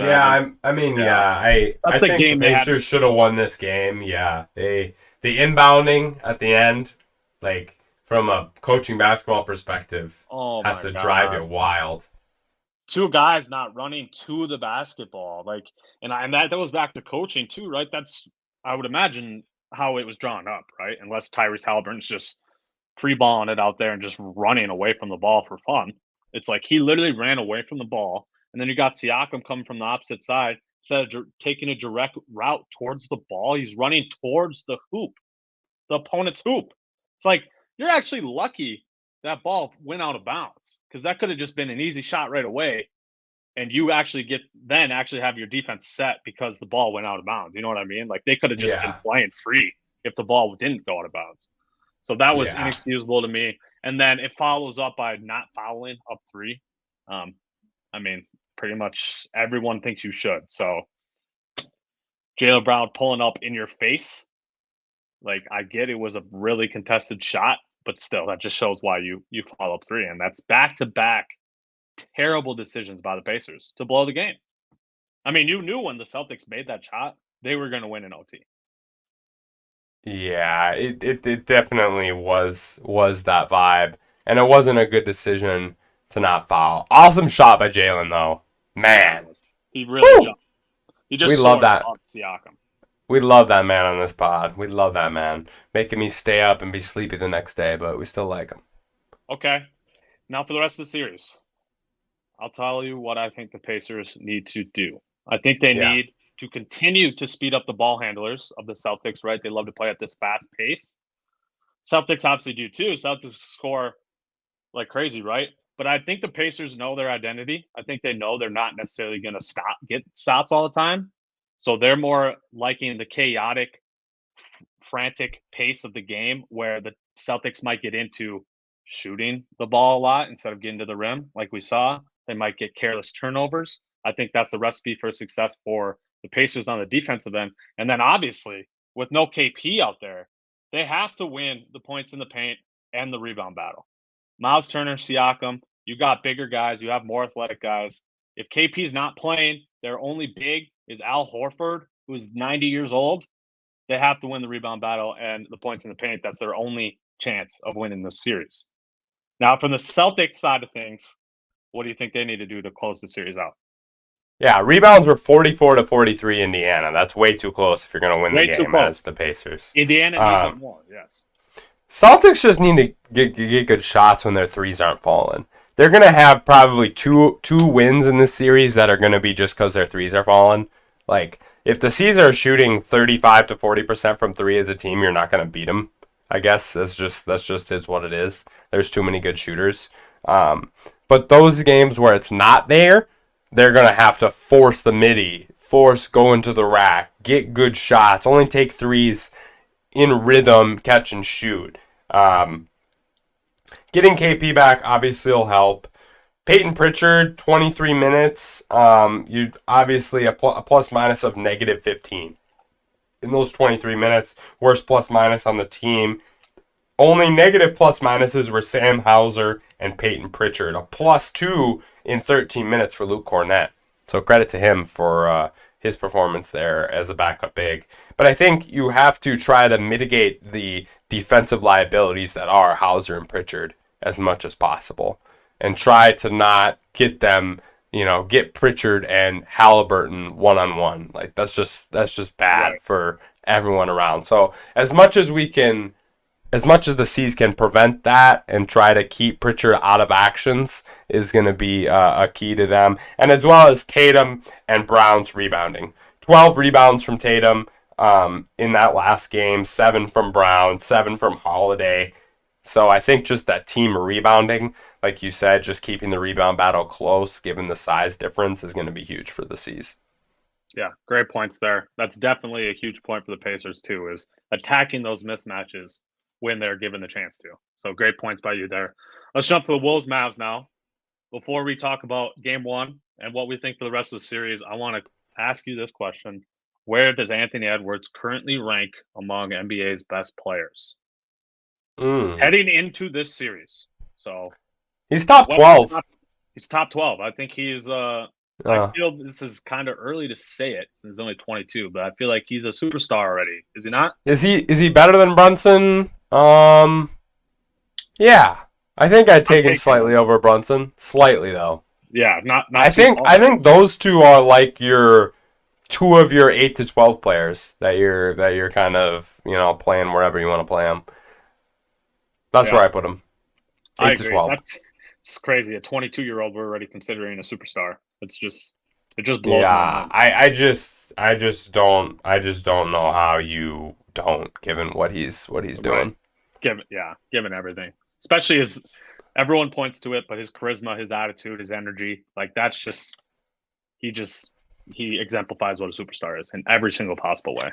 think the Pacers should have won this game. Yeah, the inbounding at the end, like, from a coaching basketball perspective, has to drive you wild. 2 guys not running to the basketball, like, and that goes back to coaching too, right? That's, I would imagine, how it was drawn up, right? Unless Tyrese Halliburton's just free balling it out there and just running away from the ball for fun. It's like he literally ran away from the ball, and then you got Siakam coming from the opposite side. Instead of taking a direct route towards the ball, he's running towards the hoop, the opponent's hoop. It's like you're actually lucky that ball went out of bounds because that could have just been an easy shot right away, and you actually have your defense set because the ball went out of bounds. You know what I mean? Like they could have just been playing free if the ball didn't go out of bounds. So that was inexcusable to me. And then it follows up by not fouling up 3. I mean, pretty much everyone thinks you should. So Jaylen Brown pulling up in your face. Like, I get it was a really contested shot, but still, that just shows why you foul up 3. And that's back-to-back terrible decisions by the Pacers to blow the game. I mean, you knew when the Celtics made that shot, they were going to win in OT. Yeah, it definitely was that vibe. And it wasn't a good decision to not foul. Awesome shot by Jaylen, though. Man. He really jumped. He just love that. Siakam. We love that man on this pod. We love that man. Making me stay up and be sleepy the next day, but we still like him. Okay. Now for the rest of the series. I'll tell you what I think the Pacers need to do. I think they need to continue to speed up the ball handlers of the Celtics, right? They love to play at this fast pace. Celtics obviously do too. Celtics score like crazy, right? But I think the Pacers know their identity. I think they know they're not necessarily going to get stops all the time. So they're more liking the chaotic, frantic pace of the game where the Celtics might get into shooting the ball a lot instead of getting to the rim like we saw. They might get careless turnovers. I think that's the recipe for success for the Pacers on the defensive end. And then obviously, with no KP out there, they have to win the points in the paint and the rebound battle. Miles Turner, Siakam, you got bigger guys. You have more athletic guys. If KP's not playing, their only big is Al Horford, who's 90 years old. They have to win the rebound battle and the points in the paint. That's their only chance of winning this series. Now, from the Celtics side of things, what do you think they need to do to close the series out? Yeah, rebounds were 44-43 Indiana. That's way too close if you're going to win the game as the Pacers. Indiana needs more, yes. Celtics just need to get good shots when their threes aren't falling. They're going to have probably two wins in this series that are going to be just because their threes are falling. Like, if the C's are shooting 35 to 40% from 3 as a team, you're not going to beat them. I guess that's just is what it is. There's too many good shooters. But those games where it's not there, they're going to have to force the midi, force going to the rack, get good shots, only take threes in rhythm, catch and shoot. Getting KP back obviously will help. Peyton Pritchard, 23 minutes. You obviously a plus minus of -15 in those 23 minutes. Worst plus minus on the team. Only negative plus minuses were Sam Hauser and Peyton Pritchard. A +2 in 13 minutes for Luke Cornett. So credit to him for his performance there as a backup big. But I think you have to try to mitigate the defensive liabilities that are Hauser and Pritchard as much as possible. And try to not get them, get Pritchard and Halliburton one-on-one. Like, that's just bad for everyone around. So as much as the C's can prevent that and try to keep Pritchard out of actions is going to be a key to them. And as well as Tatum and Brown's rebounding. 12 rebounds from Tatum in that last game, 7 from Brown, 7 from Holiday. So I think just that team rebounding, like you said, just keeping the rebound battle close, given the size difference, is going to be huge for the C's. Yeah, great points there. That's definitely a huge point for the Pacers, too, is attacking those mismatches when they're given the chance to. So great points by you there. Let's jump to the Wolves Mavs now. Before we talk about game 1 and what we think for the rest of the series, I want to ask you this question. Where does Anthony Edwards currently rank among NBA's best players? Heading into this series. So he's top 12. He's top 12. I think he's I feel this is kind of early to say it since he's only 22, but I feel like he's a superstar already. Is he not? Is he better than Brunson? Yeah. I think I'd take him slightly over Brunson. Slightly though. Yeah, not I think those two are like your 2 of your 8 to 12 players that you're kind of, playing wherever you want to play them. That's where I put him. 8 to 12. It's crazy. A 22-year-old we're already considering a superstar. It just blows my Yeah, mind. I just don't know how you don't, given what he's Right. doing. Given everything, especially his. Everyone points to it, but his charisma, his attitude, his energy, like that's he just he exemplifies what a superstar is in every single possible way.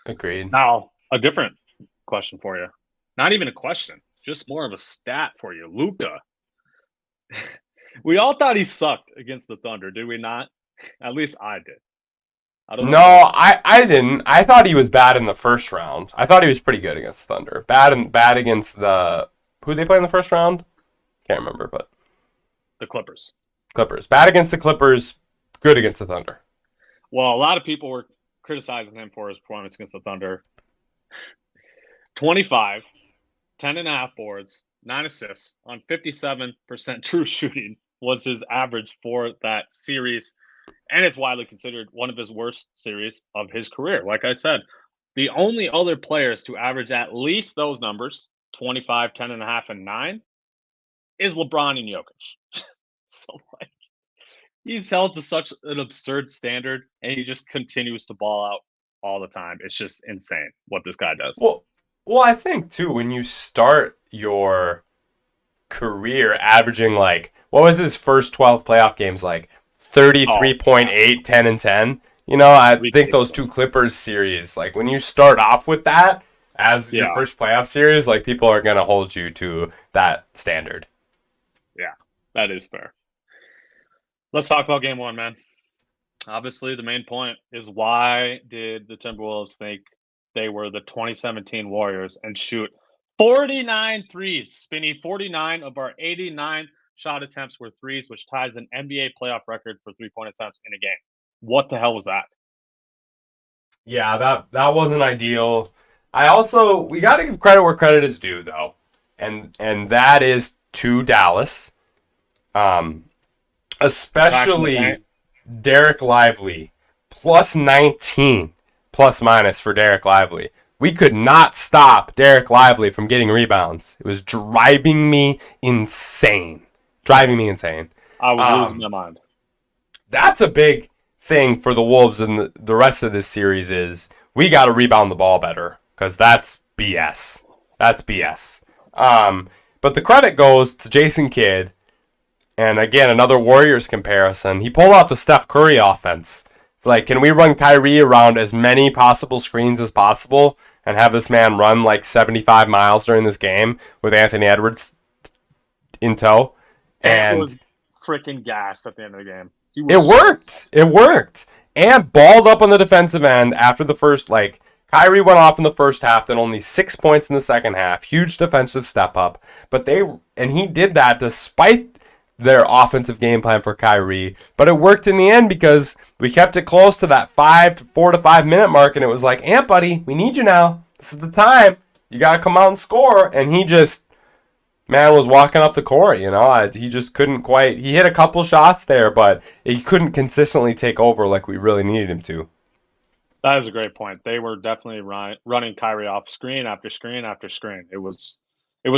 Agreed. Now, a different question for you. Not even a question, just more of a stat for you. Luka. We all thought he sucked against the Thunder, did we not? At least I did. I don't know about No, you. I didn't. I thought he was bad in the first round. I thought he was pretty good against the Thunder. Bad against the who they play in the first round? Can't remember, but The Clippers. Clippers. Bad against the Clippers, good against the Thunder. Well, a lot of people were criticizing him for his performance against the Thunder. 25, 10.5 boards, 9 assists on 57% true shooting was his average for that series. And it's widely considered one of his worst series of his career. Like I said, the only other players to average at least those numbers, 25, 10.5, and 9, is LeBron and Jokic. So, like, he's held to such an absurd standard, and he just continues to ball out all the time. It's just insane what this guy does. Well, I think too when you start your career averaging like what was his first 12 playoff games like Oh, 33.8, 10 and 10. You know, I think those two ridiculous. Clippers series, like when you start off with that as your Yeah, first playoff series, like people are going to hold you to that standard. yeah, that is fair. Let's talk about game one, man. Obviously, the main point is why did the Timberwolves think they were the 2017 Warriors and shoot 49 threes? Spinny, 49 of our 89 shot attempts were threes, which ties an NBA playoff record for three-point attempts in a game. What the hell was that? Yeah, that wasn't ideal. I also we got to give credit where credit is due though. And that is to Dallas. Um Attacking the especially paint? Derek Lively, plus 19, plus minus for Derek Lively. We could not stop Derek Lively from getting rebounds. It was driving me insane. Driving me insane. I was losing Um, my mind. that's a big thing for the Wolves and the rest of this series is we got to rebound the ball better because that's BS. That's BS. But the credit goes to Jason Kidd. And again, another Warriors comparison. He pulled out the Steph Curry offense. It's like, can we run Kyrie around as many possible screens as possible and have this man run like 75 miles during this game with Anthony Edwards in tow? Ant And was freaking gassed at the end of the game. He it was so worked. It worked. And balled up on the defensive end after the first, like, Kyrie went off in the first half, then only 6 points in the second half. Huge defensive step up. And he did that despite their offensive game plan for Kyrie. But it worked in the end because we kept it close to that 4 to 5 minute mark, and it was like, Ant, buddy, we need you now. This is the time. You got to come out and score. And he just, man, was walking up the court, you know. He just couldn't quite. He hit a couple shots there, but he couldn't consistently take over like we really needed him to. That is a great point. They were definitely running Kyrie off screen after screen after screen. It was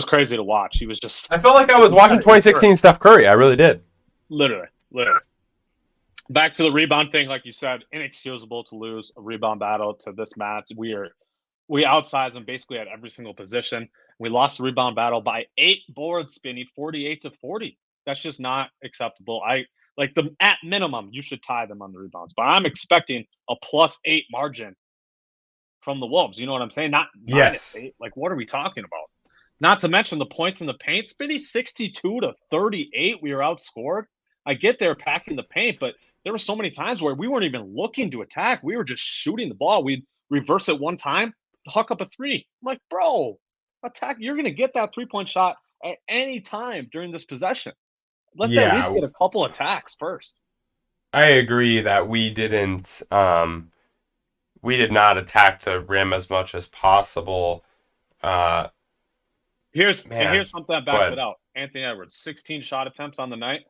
crazy to watch. He was just I felt like I like was you watching said, he was hurt. 2016 Steph Curry. I really did. Literally. Back to the rebound thing, like you said, inexcusable to lose a rebound battle to this match. We outsized them basically at every single position. We lost the rebound battle by 8 boards, Spinny, 48-40. That's just not acceptable. I like the at minimum you should tie them on the rebounds, but I'm expecting a +8 margin from the Wolves. You know what I'm saying? Not Yes. -8. Like, what are we talking about? Not to mention the points in the paint, Spinny, 62-38. We were outscored. I get they're packing the paint, but there were so many times where we weren't even looking to attack. We were just shooting the ball. We'd reverse it one time, huck up a three. I'm like, bro, attack. You're going to get that 3-point shot at any time during this possession. Let's at least Yeah, get a couple attacks first. I agree that we did not attack the rim as much as possible. Uh, Here's man, something that backs it but out. Anthony Edwards, 16 shot attempts on the night.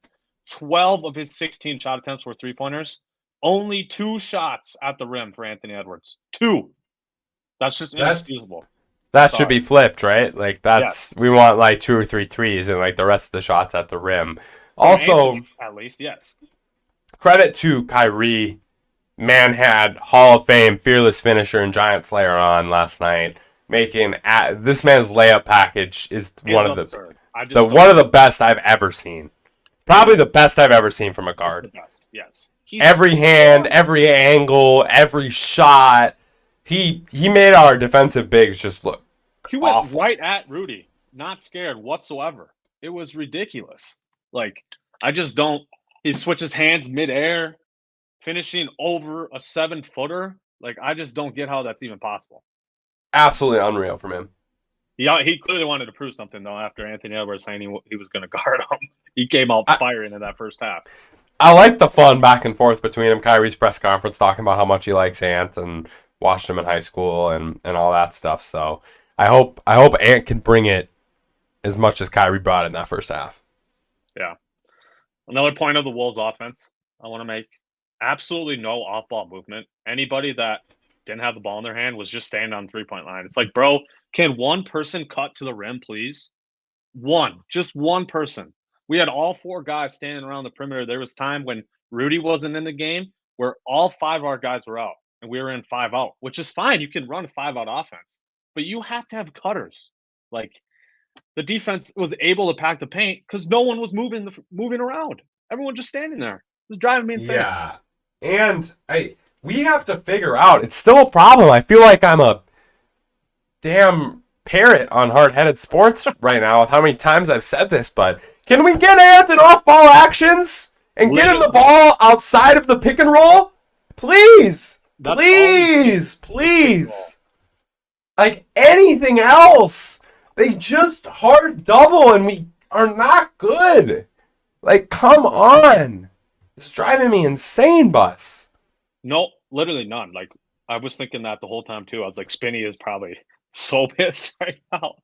12 of his 16 shot attempts were three-pointers. Only 2 shots at the rim for Anthony Edwards. 2. That's just that inexcusable. That should be flipped, right? Like we want like 2 or 3 threes and like the rest of the shots at the rim. Also, Anthony, at least, yes. Credit to Kyrie. Man had Hall of Fame fearless finisher and giant slayer on last night. This man's layup package is one of the best I've ever seen. Probably the best I've ever seen from a guard. The best, yes. Every hand, every angle, every shot. He made our defensive bigs just look He went awful. right at Rudy, not scared whatsoever. It was ridiculous. Like, I just don't. He switches hands midair, finishing over a 7-footer. Like, I just don't get how that's even possible. Absolutely unreal from him. Yeah, he clearly wanted to prove something, though, after Anthony Edwards saying he was going to guard him. He came out firing in that first half. I like the fun back and forth between him. Kyrie's press conference talking about how much he likes Ant and watched him in high school and all that stuff. So I hope Ant can bring it as much as Kyrie brought in that first half. Yeah. Another point of the Wolves offense I want to make. Absolutely no off-ball movement. Anybody that didn't have the ball in their hand was just standing on the three-point line. It's like, bro, can one person cut to the rim, please? Just one person. We had all 4 guys standing around the perimeter. There was time when Rudy wasn't in the game where all 5 of our guys were out, and we were in 5 out, which is fine. You can run 5 out offense, but you have to have cutters. Like, the defense was able to pack the paint because no one was moving around. Everyone just standing there. It was driving me insane. Yeah, and we have to figure out. It's still a problem. I feel like I'm a damn parrot on Hard-Headed Sports right now with how many times I've said this, but can we get Ant in off-ball actions and get him the ball outside of the pick and roll? Please! Please! Like anything else. They just hard double and we are not good. Like, come on. It's driving me insane, Bus. No, literally none. Like, I was thinking that the whole time, too. I was like, Spinny is probably so pissed right now.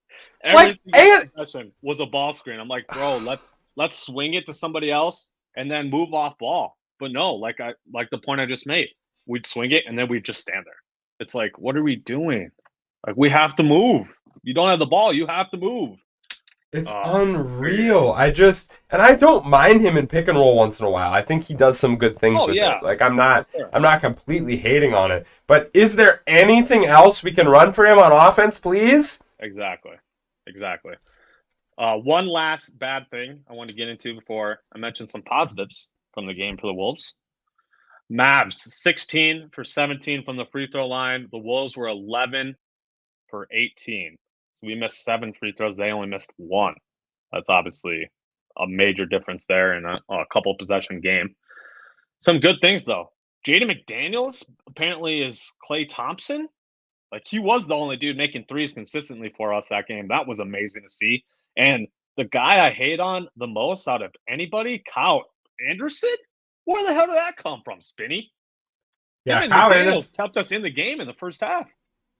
Everything was a ball screen. I'm like, bro, let's swing it to somebody else and then move off ball. But no, like the point I just made. We'd swing it and then we'd just stand there. It's like, what are we doing? Like, we have to move. You don't have the ball. You have to move. It's unreal. I don't mind him in pick and roll once in a while. I think he does some good things with it. Like, I'm not completely hating on it. But is there anything else we can run for him on offense, please? Exactly. One last bad thing I want to get into before I mention some positives from the game for the Wolves. Mavs, 16 for 17 from the free throw line. The Wolves were 11 for 18. So we missed 7 free throws. They only missed 1. That's obviously a major difference there in a couple possession game. Some good things, though. Jaden McDaniels apparently is Klay Thompson. Like, he was the only dude making threes consistently for us that game. That was amazing to see. And the guy I hate on the most out of anybody, Kyle Anderson? Where the hell did that come from, Spinny? Yeah, Kyle Anderson kept us in the game in the first half.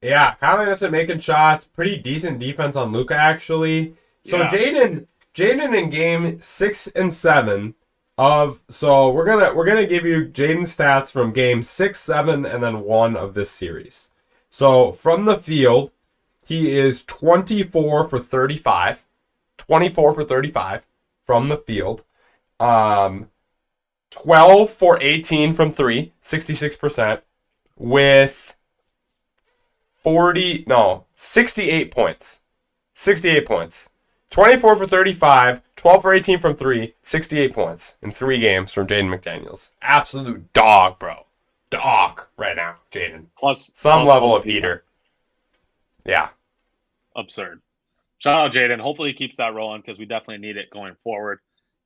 Yeah, Kyle Anderson making shots. Pretty decent defense on Luka, actually. So Jaden in game 6 and 7 so we're gonna give you Jaden's stats from game 6, 7, and then 1 of this series. So from the field, he is 24 for 35. 24 for 35 from the field. 12 for 18 from 3, 66%, with 68 points. 68 points. 24 for 35, 12 for 18 from 3, 68 points in 3 games from Jaden McDaniels. Absolute dog, bro. Dog right now, Jaden. Plus some level of heater. Yeah. Absurd. Shout out, Jaden. Hopefully he keeps that rolling because we definitely need it going forward.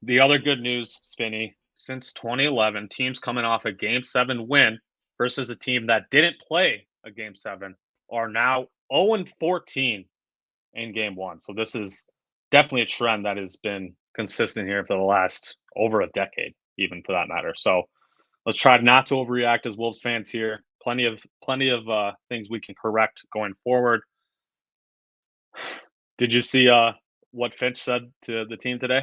The other good news, Spinny, since 2011, teams coming off a Game 7 win versus a team that didn't play a Game 7 are now 0-14 in Game 1. So this is definitely a trend that has been consistent here for the last over a decade, even for that matter. So let's try not to overreact as Wolves fans here. Plenty of things we can correct going forward. Did you see what Finch said to the team today?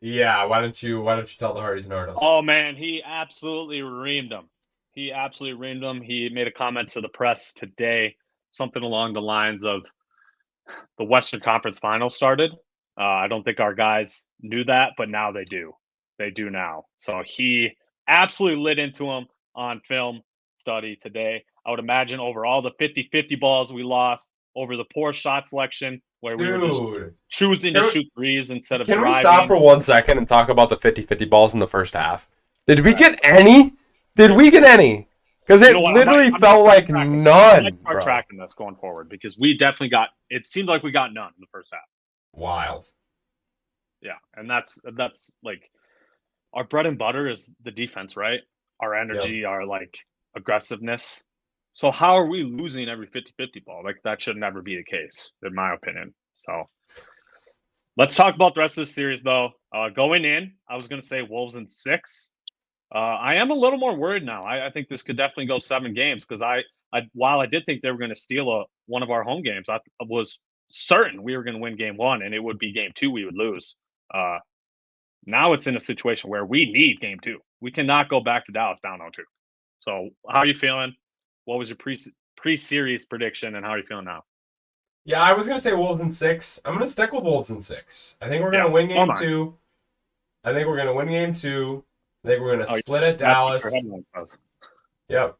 Yeah, why don't you tell the Hardies Nardos? Oh man, he absolutely reamed them. He made a comment to the press today something along the lines of the Western Conference Finals started. I don't think our guys knew that, but now they do. They do now. So he absolutely lit into him on film study today. I would imagine over all the 50-50 balls we lost, over the poor shot selection where we were just Dude, choosing to shoot threes instead of can we driving. stop for 1 second and talk about the 50-50 balls in the first half? Did we get any? Did we get any? Because it literally felt like none. I might start tracking this going forward because we definitely got. It seemed like we got none in the first half. Wild. Yeah, and that's like our bread and butter is the defense, right? Our energy, our like aggressiveness. So how are we losing every 50-50 ball? Like that should never be the case, in my opinion. So let's talk about the rest of the series, though. Going in, I was going to say Wolves in 6. I am a little more worried now. I think this could definitely go 7 games because while I did think they were going to steal one of our home games, I was certain we were going to win game 1 and it would be game 2 we would lose. Now it's in a situation where we need game 2. We cannot go back to Dallas down 0-2. So how are you feeling? What was your pre-series prediction and how are you feeling now? Yeah, I was going to say Wolves in 6. I'm going to stick with Wolves in 6. I think we're going to win game 2. I think we're going to win game 2. I think we're going to split at Dallas. Yep.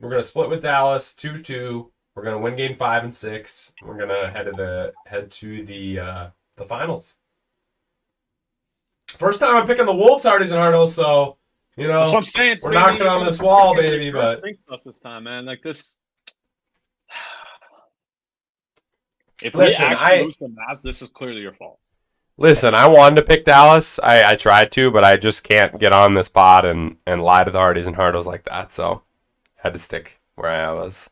We're going to split with Dallas 2-2. We're going to win game 5 and 6. We're going to head to the finals. First time I'm picking the Wolves, Hardies and Hardles, so that's what I'm saying. We're knocking on this wall, baby. But us this time, man. Like this. If listen, we actually lose the Mavs, this is clearly your fault. Listen, I wanted to pick Dallas. I tried to, but I just can't get on this pod and lie to the Hardies and Hardles like that. So I had to stick where I was.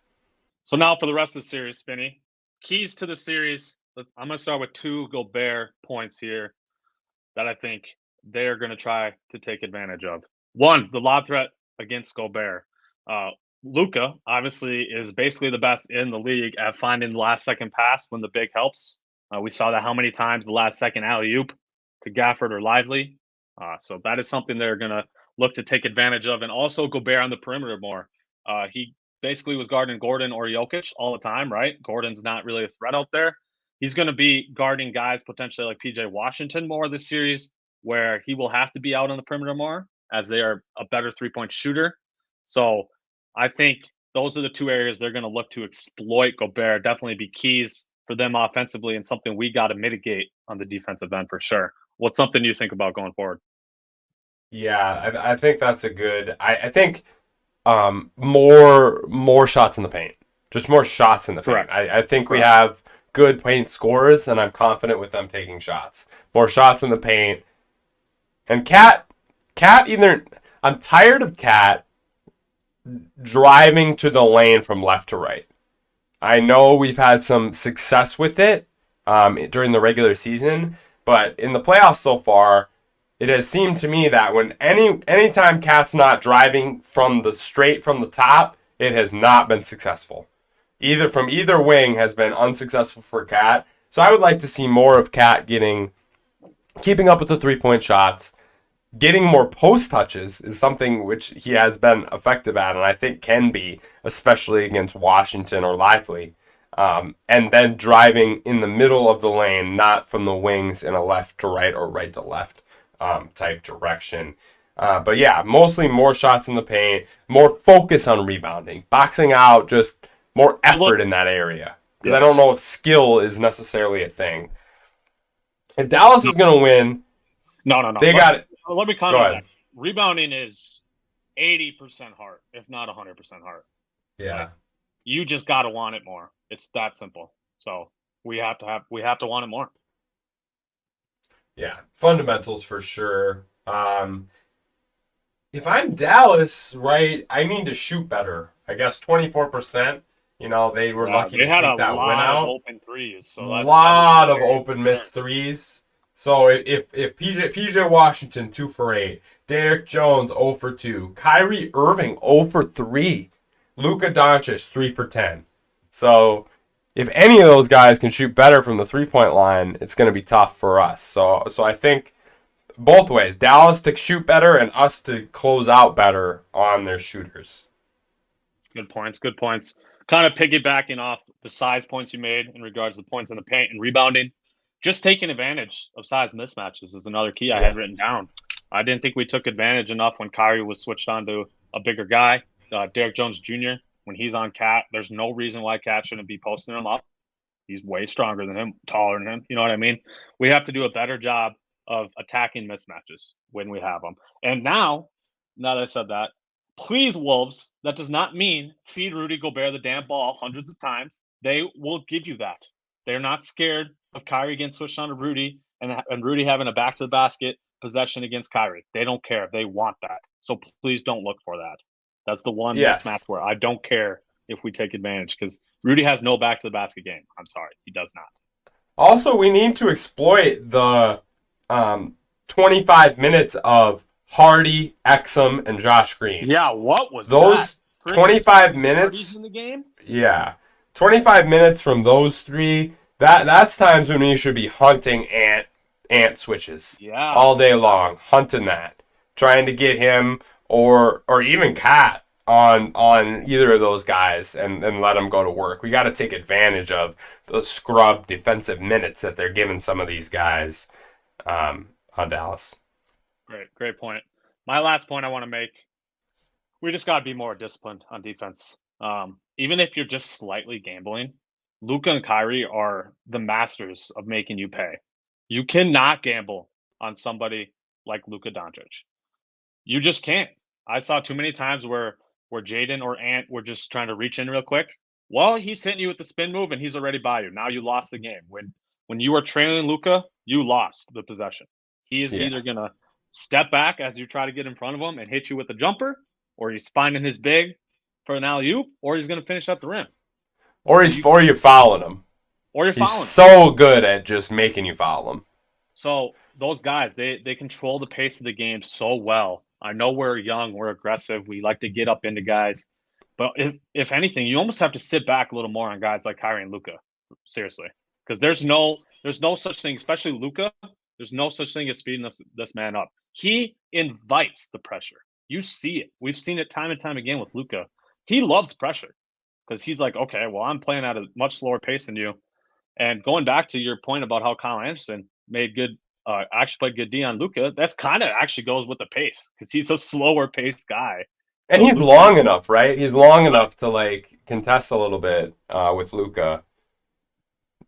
So now for the rest of the series, Spinny. Keys to the series. I'm going to start with 2 Gobert points here that I think they're going to try to take advantage of. 1, the lob threat against Gobert. Luka, obviously, is basically the best in the league at finding the last-second pass when the big helps. We saw that how many times the last-second alley-oop to Gafford or Lively. So that is something they're going to look to take advantage of. And also Gobert on the perimeter more. He basically was guarding Gordon or Jokic all the time, right? Gordon's not really a threat out there. He's going to be guarding guys potentially like PJ Washington more this series, where he will have to be out on the perimeter more as they are a better three-point shooter. So I think those are the 2 areas they're going to look to exploit Gobert, definitely be keys for them offensively and something we got to mitigate on the defensive end for sure. What's something you think about going forward? Yeah, I think that's a good. I think more shots in the paint, just more shots in the paint. I think we have good paint scorers, and I'm confident with them taking shots. More shots in the paint, and Cat either. I'm tired of Cat driving to the lane from left to right. I know we've had some success with it during the regular season, but in the playoffs so far, it has seemed to me that when anytime Cat's not driving straight from the top, it has not been successful. Either wing has been unsuccessful for Cat. So I would like to see more of Cat keeping up with the 3-point shots. Getting more post touches is something which he has been effective at, and I think can be, especially against Washington or Lively. And then driving in the middle of the lane, not from the wings in a left to right or right to left type direction. But yeah, mostly more shots in the paint, more focus on rebounding, boxing out, just more effort in that area. Because I don't know if skill is necessarily a thing. If Dallas is going to win, no, they got it. Let me comment on that. Rebounding is 80% heart, if not 100% heart. Yeah. Like, you just got to want it more. It's that simple. So we have to want it more. Yeah, fundamentals for sure. If I'm Dallas, right, I need to shoot better. I guess 24%. They were lucky to sneak that win out. Of open threes. So a lot of open missed threes. So if PJ Washington 2 for 8, Derek Jones 0 for 2, Kyrie Irving 0 for 3, Luka Doncic 3 for 10. So if any of those guys can shoot better from the 3-point line, it's going to be tough for us. So I think both ways, Dallas to shoot better and us to close out better on their shooters. Good points. Kind of piggybacking off the size points you made in regards to the points in the paint and rebounding. Just taking advantage of size mismatches is another key I had written down. I didn't think we took advantage enough when Kyrie was switched on to a bigger guy, Derek Jones Jr. When he's on Cat, there's no reason why Cat shouldn't be posting him up. He's way stronger than him, taller than him. You know what I mean? We have to do a better job of attacking mismatches when we have them. And now that I said that, please, Wolves, that does not mean feed Rudy Gobert the damn ball hundreds of times. They will give you that. They're not scared of Kyrie getting switched on to Rudy and Rudy having a back-to-the-basket possession against Kyrie. They don't care. They want that. So please don't look for that. That's the one mismatch where I don't care if we take advantage because Rudy has no back-to-the-basket game. I'm sorry. He does not. Also, we need to exploit the 25 minutes of Hardy, Exum, and Josh Green. Yeah, what was those that? 25 minutes in the game? Yeah. 25 minutes from those three, that's times when we should be hunting ant switches. Yeah. All day long, hunting that. Trying to get him or even Cat on either of those guys and let them go to work. We got to take advantage of those scrub defensive minutes that they're giving some of these guys on Dallas. Great point. My last point I want to make, we just got to be more disciplined on defense. Even if you're just slightly gambling, Luka and Kyrie are the masters of making you pay. You cannot gamble on somebody like Luka Doncic. You just can't. I saw too many times where Jaden or Ant were just trying to reach in real quick. Well, he's hitting you with the spin move and he's already by you. Now you lost the game. When you were trailing Luka, you lost the possession. He is either going to step back as you try to get in front of him and hit you with a jumper, or he's finding his big for an alley-oop, or he's going to finish at the rim. Or you're fouling him. Or you're fouling him. He's so good at just making you foul him. So those guys, they control the pace of the game so well. I know we're young, we're aggressive, we like to get up into guys. But if anything, you almost have to sit back a little more on guys like Kyrie and Luka. Seriously. Because there's no such thing, especially Luka, there's no such thing as speeding this man up. He invites the pressure. You see it. We've seen it time and time again with Luka. He loves pressure because he's like, okay, well, I'm playing at a much slower pace than you. And going back to your point about how Kyle Anderson actually played good D on Luka, that's kind of actually goes with the pace because he's a slower paced guy. And he's long enough, right? He's long enough to contest a little bit with Luka.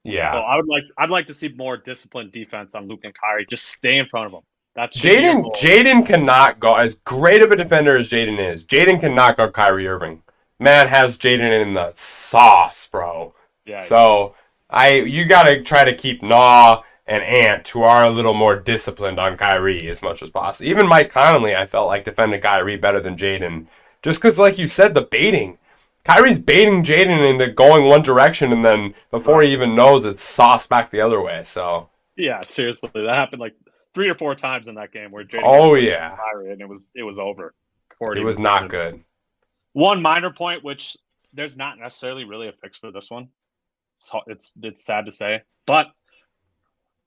Yeah. So I'd like to see more disciplined defense on Luka and Kyrie. Just stay in front of them. That's Jaden cannot go, as great of a defender as Jaden is, Jaden cannot go Kyrie Irving. Man has Jaden in the sauce, bro. Yeah. So you gotta try to keep Naw and Ant, who are a little more disciplined on Kyrie as much as possible. Even Mike Conley, I felt like defended Kyrie better than Jaden. Just because, like you said, the baiting. Kyrie's baiting Jaden into going one direction, and then before he even knows, it's sauced back the other way. So yeah, seriously, that happened like 3 or 4 times in that game where Jaden Kyrie, and it was over. It was not good. One minor point, which there's not necessarily really a fix for this one. It's sad to say, but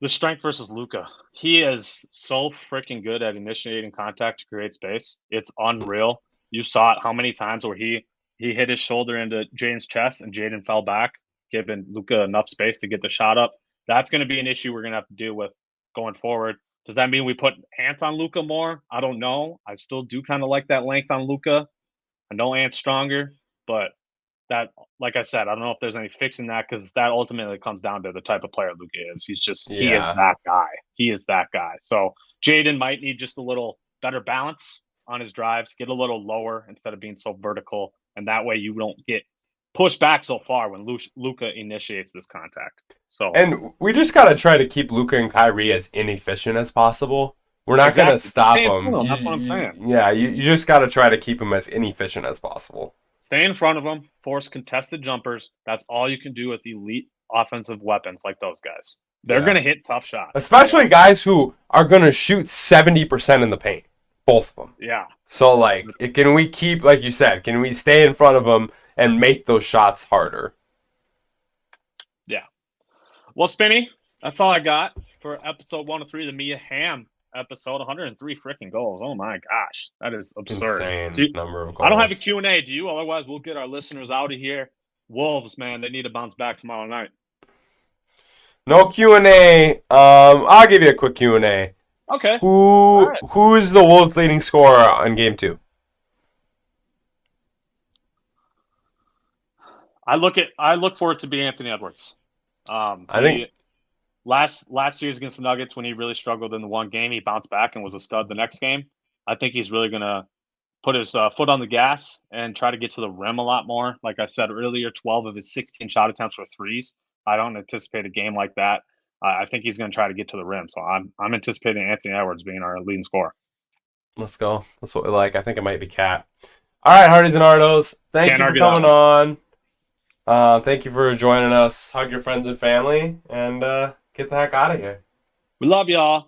the strength versus Luka. He is so freaking good at initiating contact to create space. It's unreal. You saw it how many times where he hit his shoulder into Jaden's chest and Jaden fell back, giving Luka enough space to get the shot up. That's going to be an issue we're going to have to deal with going forward. Does that mean we put Ant on Luka more? I don't know. I still do kind of like that length on Luka. I know Ant's stronger, but that, like I said, I don't know if there's any fixing that because that ultimately comes down to the type of player Luka is. He is that guy. He is that guy. So Jaden might need just a little better balance on his drives, get a little lower instead of being so vertical, and that way you don't get pushed back so far when Luka initiates this contact. And we just got to try to keep Luka and Kyrie as inefficient as possible. We're not going to stop them. That's what I'm saying. Yeah, you just got to try to keep them as inefficient as possible. Stay in front of them, force contested jumpers. That's all you can do with elite offensive weapons like those guys. They're going to hit tough shots. Especially guys who are going to shoot 70% in the paint. Both of them. Yeah. So, can we keep, like you said, can we stay in front of them and make those shots harder? Yeah. Well, Spinny, that's all I got for episode 103, the Mia Hamm episode. 103 freaking goals. Oh, my gosh. That is absurd. Insane number of goals. I don't have a Q&A. Do you? Otherwise, we'll get our listeners out of here Wolves, man, they need to bounce back tomorrow night. No Q&A. I'll give you a quick Q&A. Okay. Who is the Wolves' leading scorer on Game 2? I look for it to be Anthony Edwards. I think last series against the Nuggets, when he really struggled in the one game, he bounced back and was a stud the next game. I think he's really gonna put his foot on the gas and try to get to the rim a lot more. Like I said earlier, 12 of his 16 shot attempts were threes. I don't anticipate a game like that. I think he's going to try to get to the rim. So I'm anticipating Anthony Edwards being our leading scorer. let's go. That's what we like. I think it might be Cat. All right, Hardies and Ardos, thank you for coming on. Thank you for joining us. Hug your friends and family, and get the heck out of here. We love y'all.